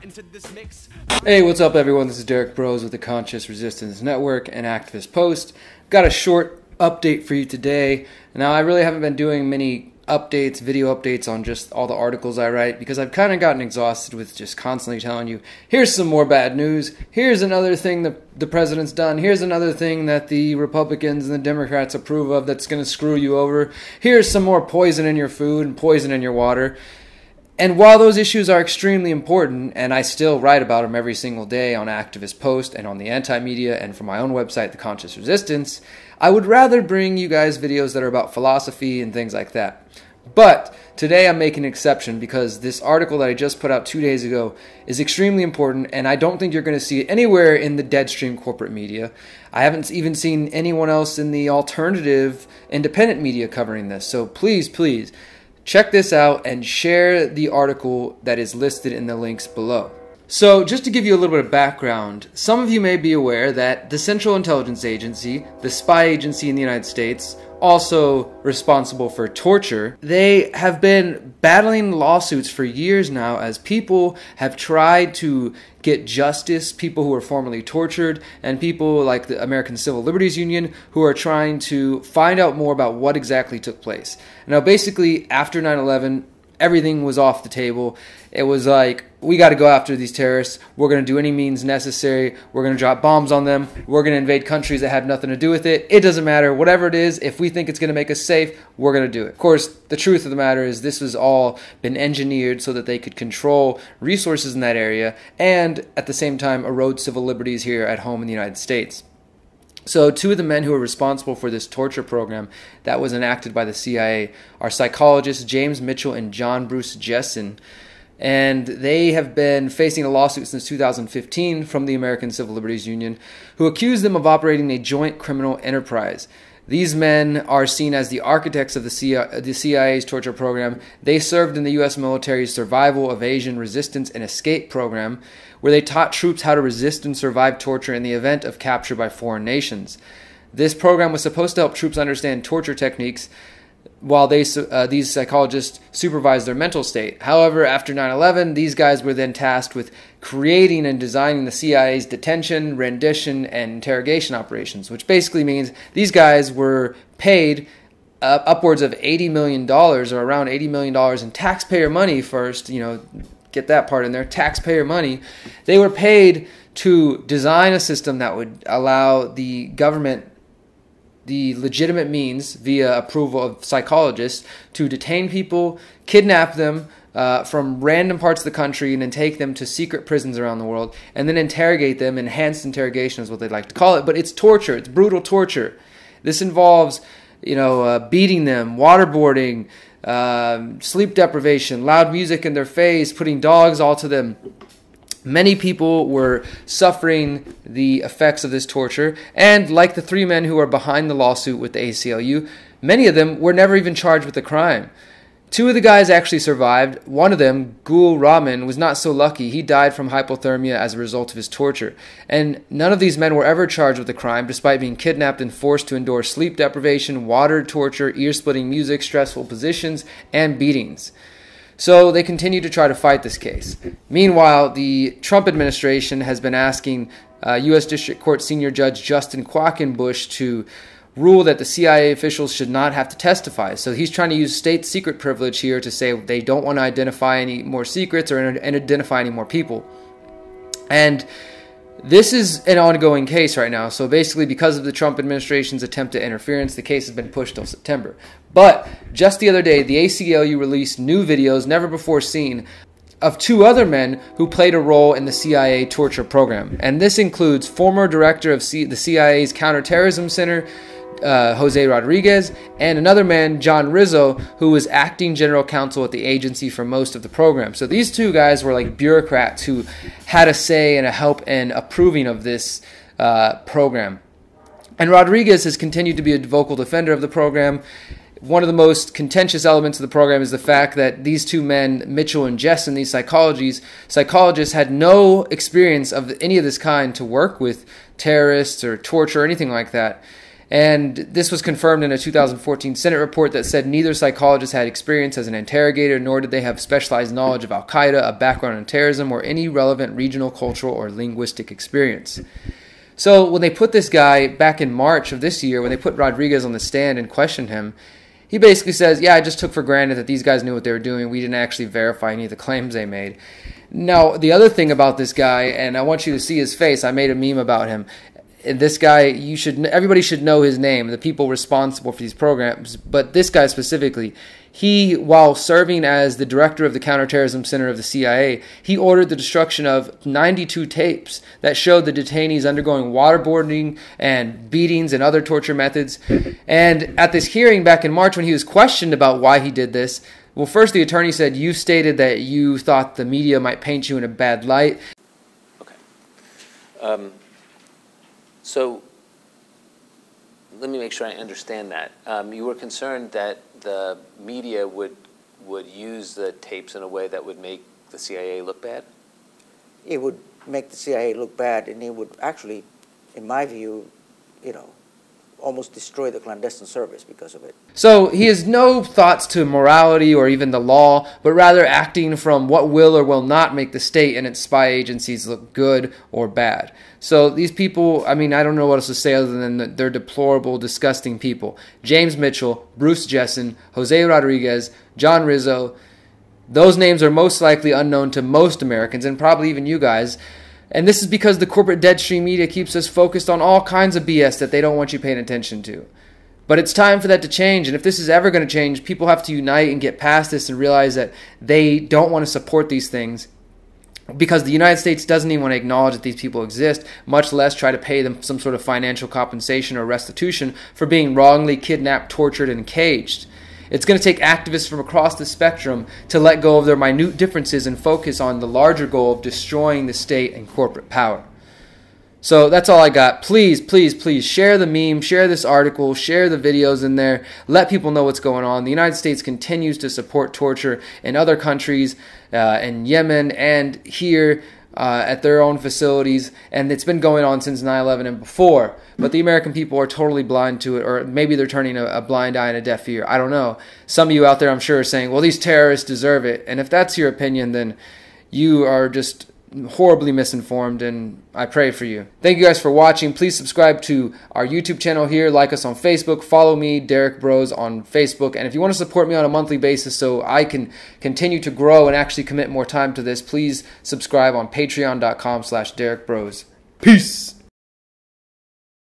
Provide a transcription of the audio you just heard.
into this mix. Hey, what's up everyone? This is Derek Bros with the Conscious Resistance Network and Activist Post. Got a short update for you today. Now, I really haven't been doing many updates, video updates on just all the articles I write because I've kind of gotten exhausted with just constantly telling you, here's some more bad news, here's another thing that the president's done, here's another thing that the Republicans and the Democrats approve of that's going to screw you over, here's some more poison in your food and poison in your water. And while those issues are extremely important, and I still write about them every single day on Activist Post and on the anti-media and from my own website, The Conscious Resistance, I would rather bring you guys videos that are about philosophy and things like that. But today I'm making an exception because this article that I just put out 2 days ago is extremely important, and I don't think you're going to see it anywhere in the deadstream corporate media. I haven't even seen anyone else in the alternative independent media covering this. So please, check this out and share the article that is listed in the links below. So just to give you a little bit of background, some of you may be aware that the Central Intelligence Agency, the spy agency in the United States, also responsible for torture, they have been battling lawsuits for years now as people have tried to get justice, people who were formerly tortured, and people like the American Civil Liberties Union who are trying to find out more about what exactly took place. Now basically after 9/11, everything was off the table. It was like, we got to go after these terrorists. We're going to do any means necessary. We're going to drop bombs on them. We're going to invade countries that have nothing to do with it. It doesn't matter. Whatever it is, if we think it's going to make us safe, we're going to do it. Of course, the truth of the matter is this has all been engineered so that they could control resources in that area and at the same time erode civil liberties here at home in the United States. So two of the men who are responsible for this torture program that was enacted by the CIA are psychologists James Mitchell and John Bruce Jessen. And they have been facing a lawsuit since 2015 from the American Civil Liberties Union, who accuse them of operating a joint criminal enterprise. These men are seen as the architects of the CIA's torture program. They served in the U.S. military's Survival, Evasion, Resistance, and Escape program, where they taught troops how to resist and survive torture in the event of capture by foreign nations. This program was supposed to help troops understand torture techniques while these psychologists supervised their mental state. However, after 9/11, these guys were then tasked with creating and designing the CIA's detention, rendition, and interrogation operations, which basically means these guys were paid upwards of $80 million, or around $80 million in taxpayer money first, get that part in there, taxpayer money. They were paid to design a system that would allow the government the legitimate means, via approval of psychologists, to detain people, kidnap them from random parts of the country, and then take them to secret prisons around the world, and then interrogate them. Enhanced interrogation is what they like to call it, but it's torture. It's brutal torture. This involves, beating them, waterboarding, sleep deprivation, loud music in their face, putting dogs all to them. Many people were suffering the effects of this torture, and like the three men who are behind the lawsuit with the ACLU, many of them were never even charged with the crime. Two of the guys actually survived. One of them, Gul Rahman, was not so lucky. He died from hypothermia as a result of his torture. And none of these men were ever charged with the crime, despite being kidnapped and forced to endure sleep deprivation, water torture, ear-splitting music, stressful positions, and beatings. So they continue to try to fight this case. Meanwhile, the Trump administration has been asking U.S. District Court Senior Judge Justin Quackenbush to rule that the CIA officials should not have to testify. So he's trying to use state secret privilege here to say they don't want to identify any more secrets or identify any more people. And this is an ongoing case right now. So basically, because of the Trump administration's attempt at interference, the case has been pushed till September. But just the other day, the ACLU released new videos never before seen of two other men who played a role in the CIA torture program. And this includes former director of the CIA's Counterterrorism Center, Jose Rodriguez, and another man, John Rizzo, who was acting general counsel at the agency for most of the program. So these two guys were like bureaucrats who had a say and a help in approving of this program. And Rodriguez has continued to be a vocal defender of the program. One of the most contentious elements of the program is the fact that these two men, Mitchell and Jessen, these psychologists, had no experience of any of this kind to work with terrorists or torture or anything like that. And this was confirmed in a 2014 Senate report that said neither psychologist had experience as an interrogator, nor did they have specialized knowledge of Al-Qaeda, a background in terrorism, or any relevant regional, cultural, or linguistic experience. So when they put this guy back in March of this year, when they put Rodriguez on the stand and questioned him, he basically says, yeah, I just took for granted that these guys knew what they were doing. We didn't actually verify any of the claims they made. Now, the other thing about this guy, and I want you to see his face, I made a meme about him. This guy, everybody should know his name, the people responsible for these programs, but this guy specifically, he, while serving as the director of the Counterterrorism Center of the CIA, he ordered the destruction of 92 tapes that showed the detainees undergoing waterboarding and beatings and other torture methods. And at this hearing back in March when he was questioned about why he did this, well, first the attorney said, you stated that you thought the media might paint you in a bad light. Okay. So let me make sure I understand that. You were concerned that the media would use the tapes in a way that would make the CIA look bad? It would make the CIA look bad, and it would actually, in my view, almost destroy the clandestine service because of it. So he has no thoughts to morality or even the law, but rather acting from what will or will not make the state and its spy agencies look good or bad. So these people, I mean, I don't know what else to say other than that they're deplorable, disgusting people. James Mitchell, Bruce Jessen, Jose Rodriguez, John Rizzo, those names are most likely unknown to most Americans and probably even you guys. And this is because the corporate deadstream media keeps us focused on all kinds of BS that they don't want you paying attention to. But it's time for that to change. And if this is ever going to change, people have to unite and get past this and realize that they don't want to support these things because the United States doesn't even want to acknowledge that these people exist, much less try to pay them some sort of financial compensation or restitution for being wrongly kidnapped, tortured, and caged. It's going to take activists from across the spectrum to let go of their minute differences and focus on the larger goal of destroying the state and corporate power. So that's all I got. Please, please, please share the meme, share this article, share the videos in there. Let people know what's going on. The United States continues to support torture in other countries, in Yemen and here at their own facilities. And it's been going on since 9/11 and before. But the American people are totally blind to it, or maybe they're turning a blind eye and a deaf ear. I don't know. Some of you out there, I'm sure, are saying, well, these terrorists deserve it. And if that's your opinion, then you are just horribly misinformed, and I pray for you. Thank you guys for watching. Please subscribe to our YouTube channel here. Like us on Facebook. Follow me, Derek Bros, on Facebook. And if you want to support me on a monthly basis so I can continue to grow and actually commit more time to this, please subscribe on patreon.com/DerekBros. Peace!